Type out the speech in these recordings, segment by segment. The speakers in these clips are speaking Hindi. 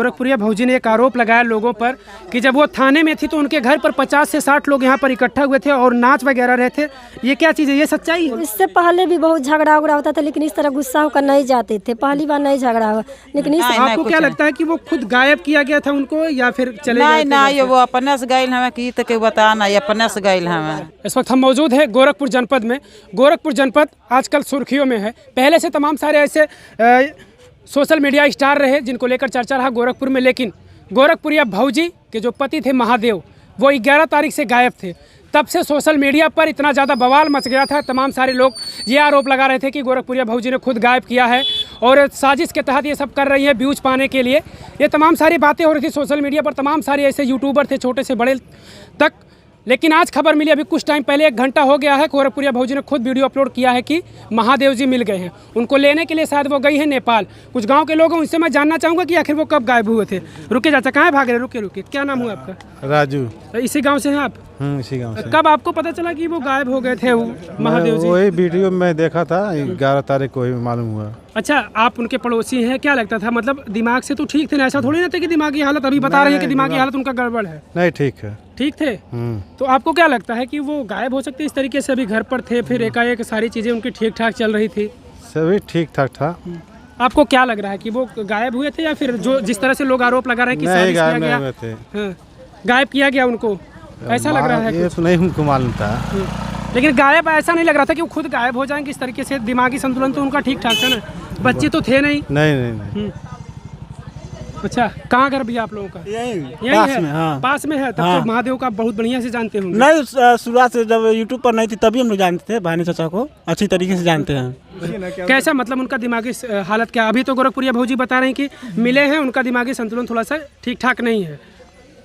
गोरखपुरिया भौजी ने एक आरोप लगाया लोगों पर कि जब वो थाने में थी तो उनके घर पर 50 से 60 लोग यहाँ पर इकट्ठा हुए थे और नाच वगैरह रहे थे। ये क्या चीज़ है, ये सच्चाई है? इससे पहले भी बहुत झगड़ा उगड़ा होता था, लेकिन इस तरह गुस्सा होकर नहीं जाते थे। पहली बार नहीं झगड़ा हुआ, लेकिन इस आपको क्या लगता है कि वो खुद गायब किया गया था उनको या फिर चले गए? नहीं, वो अपने से गए हमें की तो बता ना, अपने से गए हमें। इस वक्त हम मौजूद है गोरखपुर जनपद में। गोरखपुर जनपद आजकल सुर्खियों में है। पहले से तमाम सारे ऐसे सोशल मीडिया स्टार रहे जिनको लेकर चर्चा रहा गोरखपुर में, लेकिन गोरखपुरिया भौजी के जो पति थे महादेव, वो 11 तारीख से गायब थे। तब से सोशल मीडिया पर इतना ज़्यादा बवाल मच गया था। तमाम सारे लोग ये आरोप लगा रहे थे कि गोरखपुरिया भौजी ने खुद गायब किया है और साजिश के तहत ये सब कर रही है व्यूज पाने के लिए। ये तमाम सारी बातें हो रही थी सोशल मीडिया पर। तमाम सारे ऐसे यूट्यूबर थे, छोटे से बड़े तक। लेकिन आज खबर मिली अभी कुछ टाइम पहले, 1 घंटा हो गया है, गोरखपुरिया भौजी ने खुद वीडियो अपलोड किया है कि महादेव जी मिल गए हैं। उनको लेने के लिए शायद वो गई हैं नेपाल। कुछ गांव के लोग हैं, उनसे मैं जानना चाहूँगा कि आखिर वो कब गायब हुए थे। रुके चाचा, कहाँ भाग रहे? रुके, क्या नाम हुआ आपका? राजू। इसी गांव से हैं आप? इसी गांव से। कब आपको पता चला कि वो गायब हो गए थे महादेव जी? वही वीडियो में देखा था, 11 तारीख को ही मालूम हुआ। अच्छा, आप उनके पड़ोसी हैं, क्या लगता था? मतलब दिमाग से तो ठीक थे ना, ऐसा थोड़ी ना थे कि दिमागी हालत, अभी बता रहे हैं कि दिमागी हालत उनका गड़बड़ है। नहीं, ठीक है। ठीक थे? तो आपको क्या लगता है कि वो गायब हो सकते इस तरीके से? अभी घर पर थे, फिर एकाएक सारी चीज़ें उनकी ठीक ठाक चल रही थी, सभी ठीक ठाक था। आपको क्या लग रहा है कि वो गायब हुए थे या फिर जो जिस तरह से लोग आरोप लगा रहे हैं कि साजिश किया गया? हुए थे। गायब किया गया उनको, ऐसा लग रहा है? ये तो नहीं हमको मालूम था। लेकिन गायब ऐसा नहीं लग रहा था कि वो खुद गायब हो जाएंगे इस तरीके से। दिमागी संतुलन तो उनका ठीक ठाक था ना, बच्चे तो थे नहीं। नहीं। अच्छा, कहाँ घर भैया आप लोगों का? यही पास है? में। हाँ। पास में है। तब तो महादेव का बहुत बढ़िया से जानते होंगे। नहीं, शुरुआत से जब यूट्यूब पर नहीं थी तभी हम लोग जानते थे, भानी चाचा को अच्छी तरीके से जानते हैं। कैसा, मतलब उनका दिमागी हालत क्या? अभी तो गोरखपुरिया भौजी बता रहे हैं कि मिले हैं, उनका दिमागी संतुलन थोड़ा सा ठीक ठाक नहीं है।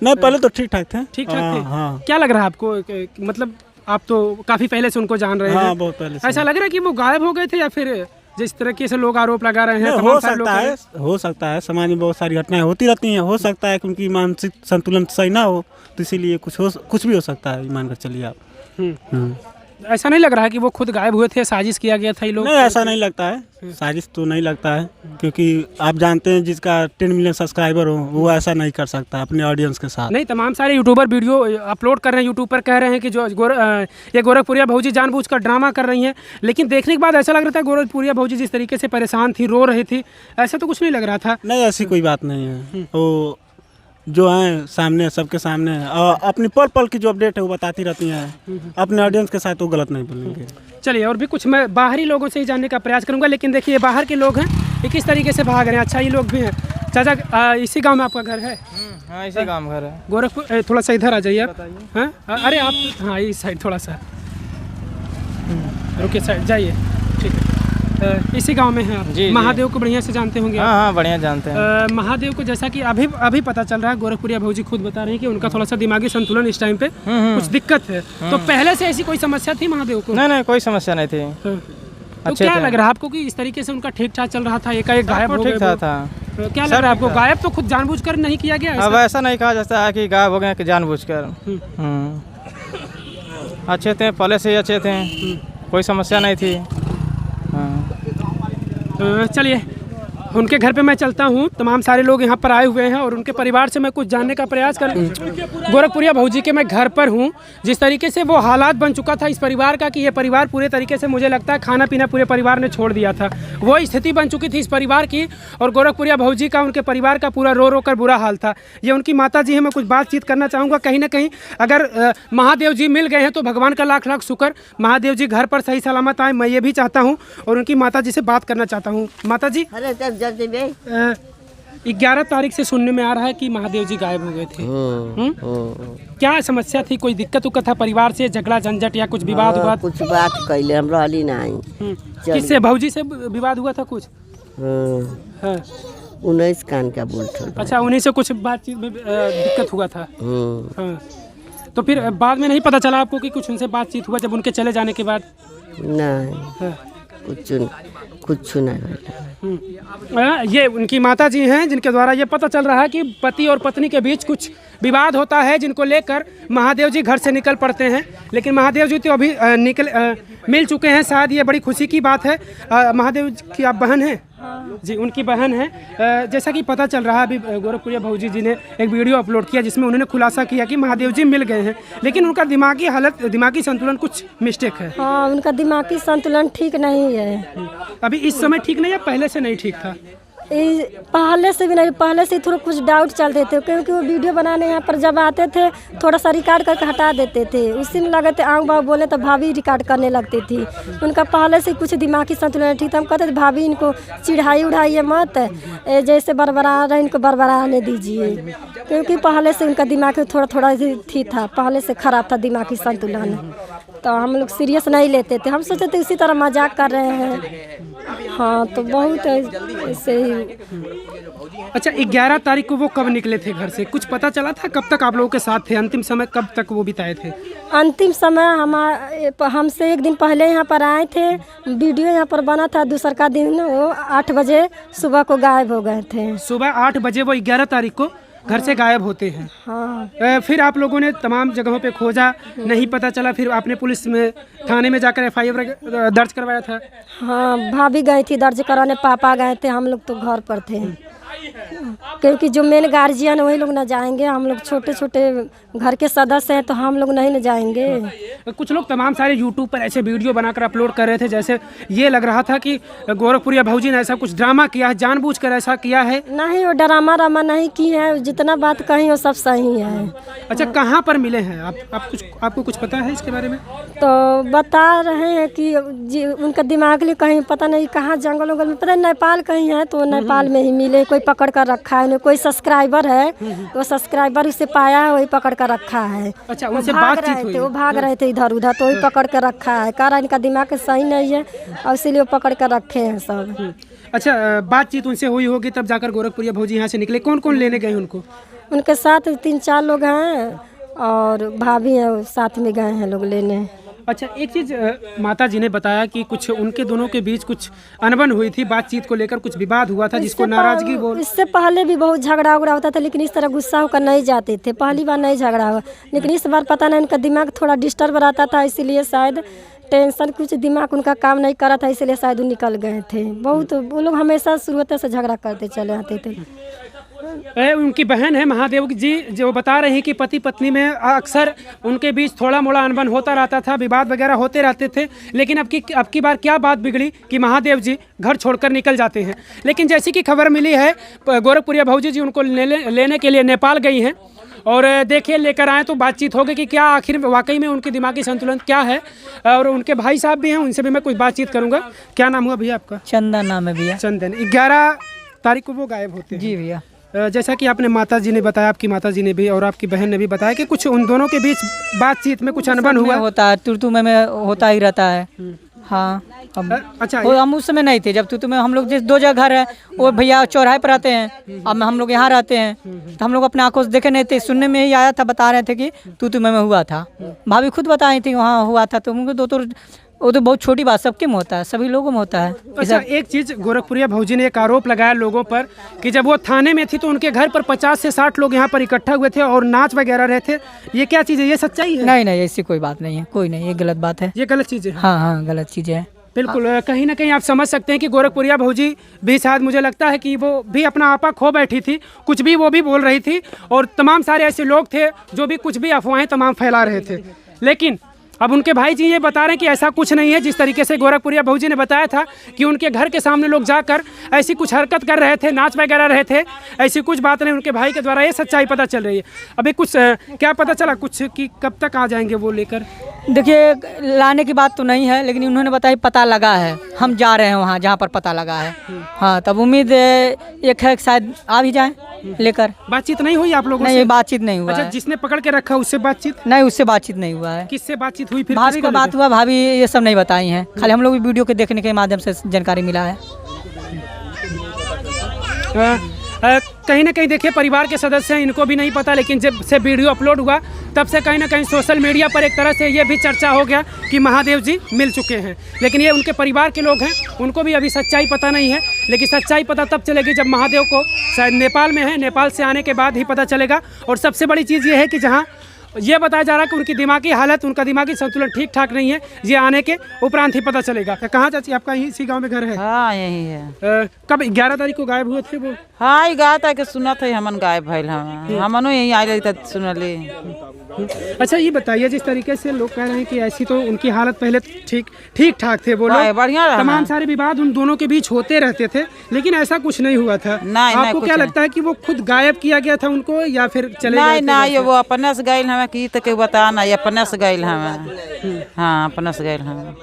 नहीं, पहले तो ठीक ठाक थे। ठीक ठाक थे? हाँ। क्या लग रहा है आपको? मतलब आप तो काफी पहले से उनको जान रहे हैं। हाँ, बहुत पहले से। ऐसा लग रहा है कि वो गायब हो गए थे या फिर जिस तरीके से लोग आरोप लगा रहे हैं? हो सकता है, समाज में बहुत सारी घटनाएं होती रहती हैं। हो सकता है कि उनकी मानसिक संतुलन सही ना हो, तो इसीलिए कुछ भी हो सकता है, मान कर चलिए आप। ऐसा नहीं लग रहा है कि वो खुद गायब हुए थे, साजिश किया गया था ये लोग? नहीं, ऐसा नहीं लगता है, साजिश तो नहीं लगता है, क्योंकि आप जानते हैं जिसका 10 मिलियन सब्सक्राइबर हो वो ऐसा नहीं कर सकता अपने ऑडियंस के साथ। नहीं, तमाम सारे यूट्यूबर वीडियो अपलोड कर रहे हैं यूट्यूब पर, कह रहे हैं कि जो ये गोरखपुरिया भौजी जानबूझकर ड्रामा कर रही हैं। लेकिन देखने के बाद ऐसा लग रहा था गोरखपुरिया भौजी जिस तरीके से परेशान थी, रो रही थी, ऐसा तो कुछ नहीं लग रहा था। नहीं, ऐसी कोई बात नहीं है। वो जो है सामने, सबके सामने, और अपनी पल पल की जो अपडेट है वो बताती रहती हैं अपने ऑडियंस के साथ, वो गलत नहीं बोलेंगे। चलिए, और भी कुछ मैं बाहरी लोगों से ही जानने का प्रयास करूंगा। लेकिन देखिए, बाहर के लोग हैं, ये किस तरीके से भाग रहे हैं। अच्छा, ये लोग भी हैं। चाचा, इसी गांव में आपका घर है? हाँ, इसी गांव में घर है। गोरखपुर, थोड़ा सा इधर आ जाइए आप। हाँ, अरे आप, हाँ, इस साइड थोड़ा सा रुके, साइड जाइए। ठीक है, इसी गांव में हैं आप? जी, महादेव को बढ़िया से जानते होंगे? हाँ, बढ़िया जानते हैं। महादेव को जैसा कि अभी पता चल रहा है, गोरखपुरिया भौजी खुद बता रहे हैं कि उनका थोड़ा सा दिमागी संतुलन इस टाइम पे कुछ दिक्कत है। तो पहले से ऐसी कोई समस्या थी महादेव को? नहीं, कोई समस्या नहीं थी। तो क्या लग रहा है आपको कि इस तरीके से उनका ठीक ठाक चल रहा था, एकाएक गायब हो गए? ठीक था। तो क्या लग रहा है आपको, गायब तो खुद जानबूझकर नहीं किया गया? अब ऐसा नहीं कहा जाता है कि गायब हो गए कि जानबूझकर। अच्छे थे, पहले से ही अच्छे थे, कोई समस्या नहीं थी। चलिए, उनके घर पे मैं चलता हूँ। तमाम सारे लोग यहाँ पर आए हुए हैं और उनके परिवार से मैं कुछ जानने का प्रयास कर। गोरखपुरिया भौजी के मैं घर पर हूँ। जिस तरीके से वो हालात बन चुका था इस परिवार का कि ये परिवार पूरे तरीके से, मुझे लगता है, खाना पीना पूरे परिवार ने छोड़ दिया था। वो स्थिति बन चुकी थी इस परिवार की, और गोरखपुरिया भौजी का, उनके परिवार का पूरा रो रो कर बुरा हाल था। ये उनकी माता जी हैं, मैं कुछ बातचीत करना चाहूँगा। कहीं ना कहीं अगर महादेव जी मिल गए हैं तो भगवान का लाख लाख शुक्र, महादेव जी घर पर सही सलामत आए, मैं ये भी चाहता हूँ और उनकी माता जी से बात करना चाहता हूँ। माता जी, 11 तारीख से सुनने में आ रहा है कि महादेव जी गायब हो गए थे। क्या समस्या थी? कोई दिक्कत उक्कत था परिवार से, झगड़ा झंझट या कुछ विवाद हुआ? कुछ बात कैले हम रहली नहीं। किससे? भौजी से विवाद हुआ था कुछ? 19 कान का बोल। अच्छा, उन्हीं से कुछ बातचीत में दिक्कत हुआ था। तो फिर बाद में नहीं पता चला आपको कि कुछ उनसे बातचीत हुआ जब उनके चले जाने के बाद? नहीं, कुछ नहीं। ये उनकी माता जी हैं जिनके द्वारा ये पता चल रहा है कि पति और पत्नी के बीच कुछ विवाद होता है, जिनको लेकर महादेव जी घर से निकल पड़ते हैं। लेकिन महादेव जी तो अभी मिल चुके हैं, शायद ये बड़ी खुशी की बात है। महादेव की आप बहन हैं? जी, उनकी बहन है। जैसा कि पता चल रहा है, अभी गोरखपुरिया भौजी जी ने एक वीडियो अपलोड किया जिसमें उन्होंने खुलासा किया कि महादेव जी मिल गए हैं, लेकिन उनका दिमागी संतुलन कुछ मिस्टेक है। हाँ, उनका दिमागी संतुलन ठीक नहीं है। अभी इस समय ठीक नहीं है, पहले से नहीं ठीक था? पहले से भी नहीं, पहले से थोड़ा कुछ डाउट चलते थे, क्योंकि वो वीडियो बनाने यहाँ पर जब आते थे थोड़ा सा रिकॉर्ड करके हटा देते थे। उसी में लगे थे आँख बाँख बोले तो भाभी रिकॉर्ड करने लगती थी। उनका पहले से कुछ दिमागी संतुलन ठीक था। हम कहते थे भाभी इनको चिढ़ाई उड़ाइए मत, जैसे बरबरा रहे इनको बरबराने दीजिए, क्योंकि पहले से उनका दिमाग थोड़ा थोड़ा ठीक था, पहले से ख़राब था दिमागी संतुलन। तो हम लोग सीरियस नहीं लेते थे, हम सोचते थे इसी तरह मजाक कर रहे हैं। हाँ, तो बहुत ऐसे ही। अच्छा, 11 तारीख को वो कब निकले थे घर से? कुछ पता चला था कब तक आप लोगों के साथ थे? अंतिम समय कब तक वो बिताए थे? अंतिम समय हमसे एक दिन पहले यहाँ पर आए थे, वीडियो यहाँ पर बना था। दूसरा का दिन वो 8 बजे सुबह को गायब हो गए थे। सुबह 8 बजे वो 11 तारीख को घर से गायब होते हैं। हाँ। फिर आप लोगों ने तमाम जगहों पे खोजा, नहीं पता चला, फिर आपने पुलिस में थाने में जाकर FIR दर्ज करवाया था? हाँ, भाभी गई थी दर्ज कराने, पापा गए थे, हम लोग तो घर पर थे, क्योंकि जो मेन गार्जियन वही लोग न जाएंगे। हम लोग छोटे छोटे घर के सदस्य हैं, तो हम लोग नहीं न जाएंगे। कुछ लोग तमाम सारे यूट्यूब पर ऐसे वीडियो बनाकर अपलोड कर रहे थे, जैसे ये लग रहा था कि गोरखपुरिया भौजी ने ऐसा कुछ ड्रामा किया है, जानबूझकर ऐसा किया है। नहीं, वो ड्रामा नहीं की है, जितना बात कही वो सब सही है। अच्छा, कहाँ पर मिले हैं आपको कुछ पता है इसके बारे में? तो बता रहे हैं कि उनका दिमाग लिए कहीं पता नहीं कहाँ जंगल वंगल में, पता नहीं नेपाल कहीं है, तो नेपाल में ही मिले। कोई पकड़ कर रखा है, कोई सब्सक्राइबर है, वो सब्सक्राइबर उसे पाया है, वही पकड़ कर रखा है। अच्छा, उनसे बातचीत हुई? वो भाग रहे थे इधर उधर, तो वही पकड़ कर रखा है। कह रहा इनका दिमाग सही नहीं है और इसीलिए वो पकड़ कर रखे हैं सब। अच्छा, बातचीत उनसे हुई होगी तब जाकर गोरखपुरिया भौजी यहाँ से निकले। कौन कौन लेने गए उनको? उनके साथ 3-4 लोग हैं और भाभी है, साथ में गए हैं लोग लेने। अच्छा, एक चीज़ माता जी ने बताया कि कुछ उनके दोनों के बीच कुछ अनबन हुई थी, बातचीत को लेकर कुछ विवाद हुआ था, जिसको नाराजगी बोल। इससे पहले भी बहुत झगड़ा उगड़ा होता था, लेकिन इस तरह गुस्सा होकर नहीं जाते थे। पहली बार नहीं झगड़ा हुआ, लेकिन इस बार पता नहीं उनका दिमाग थोड़ा डिस्टर्ब रहता था, इसीलिए शायद टेंशन कुछ दिमाग उनका काम नहीं कर रहा था, इसलिए शायद वो निकल गए थे। बहुत वो लोग हमेशा शुरुआत से झगड़ा करते चले आते थे। उनकी बहन है महादेव जी, जो बता रहे हैं कि पति पत्नी में अक्सर उनके बीच थोड़ा मोड़ा अनबन होता रहता था, विवाद वगैरह होते रहते थे, लेकिन अब की बार क्या बात बिगड़ी कि महादेव जी घर छोड़कर निकल जाते हैं। लेकिन जैसी कि खबर मिली है, गोरखपुरिया भौजी जी उनको लेने के लिए नेपाल गई हैं, और देखिए लेकर आए तो बातचीत होगी कि क्या आखिर वाकई में उनकी दिमागी संतुलन क्या है। और उनके भाई साहब भी हैं, उनसे भी मैं कुछ बातचीत करूँगा। क्या नाम हुआ भैया आपका? चंदन नाम है भैया। चंदन। 11 तारीख को वो गायब होते हैं? जी भैया। जैसा कि आपने माता जी ने बताया, आपकी माता जी ने भी और आपकी बहन ने भी बताया कि कुछ उन दोनों के बीच बातचीत में कुछ अनबन हुआ होता है, तुरतु में होता ही रहता है। हाँ, अच्छा, हम उस समय नहीं थे जब तुरतु में। हम लोग जिस 2 जगह घर है, वो भैया चौराहे पर आते हैं, अब हम लोग यहाँ रहते हैं, तो हम लोग अपने आंखों से देखे नहीं थे, सुनने में ही आया था, बता रहे थे कि तुरतु में हुआ था। भाभी खुद बताई थी वहाँ हुआ था, तो उनको तो वो तो बहुत छोटी बात, सबके में होता है, सभी लोगों में होता है। अच्छा, एक चीज़ गोरखपुरिया भौजी ने एक आरोप लगाया लोगों पर कि जब वो थाने में थी तो उनके घर पर 50 से 60 लोग यहाँ पर इकट्ठा हुए थे और नाच वगैरह रहे थे। ये क्या चीज़ है? ये सच्चाई है? नहीं, ऐसी कोई बात नहीं है, कोई नहीं, ये गलत बात है। ये गलत चीज़ है? हाँ, गलत चीज़ है बिल्कुल। कहीं ना कहीं आप समझ सकते हैं कि गोरखपुरिया भौजी भी शायद, मुझे लगता है कि वो भी अपना आपा खो बैठी थी, कुछ भी वो भी बोल रही थी, और तमाम सारे ऐसे लोग थे जो भी कुछ भी अफवाहें तमाम फैला रहे थे। लेकिन अब उनके भाई जी ये बता रहे हैं कि ऐसा कुछ नहीं है। जिस तरीके से गोरखपुरिया भौजी ने बताया था कि उनके घर के सामने लोग जाकर ऐसी कुछ हरकत कर रहे थे, नाच वगैरह रहे थे, ऐसी कुछ बात नहीं। उनके भाई के द्वारा ये सच्चाई पता चल रही है। अभी कुछ क्या पता चला कुछ कि कब तक आ जाएंगे वो लेकर? देखिए, लाने की बात तो नहीं है, लेकिन उन्होंने बताया पता लगा है, हम जा रहे हैं वहाँ जहाँ पर पता लगा है। हाँ, तब उम्मीद एक है शायद आ भी जाए लेकर। बातचीत नहीं हुई आप लोगों से? नहीं, बातचीत नहीं हुआ। अच्छा, जिसने पकड़ के रखा उससे बातचीत? नहीं, उससे बातचीत नहीं हुआ है। किससे बातचीत हुई फिर? भाभी का बात हुआ, भाभी ये सब नहीं बताई हैं, खाली हम लोग भी वीडियो के देखने के माध्यम से जानकारी मिला है। कहीं ना कहीं देखिए, परिवार के सदस्य हैं, इनको भी नहीं पता, लेकिन जब से वीडियो अपलोड हुआ तब से कहीं ना कहीं सोशल मीडिया पर एक तरह से ये भी चर्चा हो गया कि महादेव जी मिल चुके हैं। लेकिन ये उनके परिवार के लोग हैं, उनको भी अभी सच्चाई पता नहीं है, लेकिन सच्चाई पता तब चलेगी जब महादेव को शायद नेपाल में है, नेपाल से आने के बाद ही पता चलेगा। और सबसे बड़ी चीज़ ये है कि जहाँ ये बताया जा रहा है कि उनकी दिमागी हालत, उनका दिमागी संतुलन ठीक ठाक नहीं है। ये आने के उपरांत ही पता चलेगा। कहाँ चाची आपका यही इसी गांव में घर है? हाँ यही है। कब 11 तारीख को गायब हुए थे वो? हाँ ये गाय था कि सुना था हमन गायब भइल हमनो यही आए तो सुनली। अच्छा ये बताइए, जिस तरीके से लोग कह रहे हैं कि ऐसी तो उनकी हालत पहले ठीक ठाक थे, वो लोग बढ़िया रहा। तमाम सारे विवाद उन दोनों के बीच होते रहते थे, लेकिन ऐसा कुछ नहीं हुआ था। नहीं, आपको क्या लगता है कि वो खुद गायब किया गया था उनको या फिर चले गए थे? नहीं वो अपने से गइल हमें की तो के बता ना, अपने से गइल हमें। हाँ अपने से गइल हमें।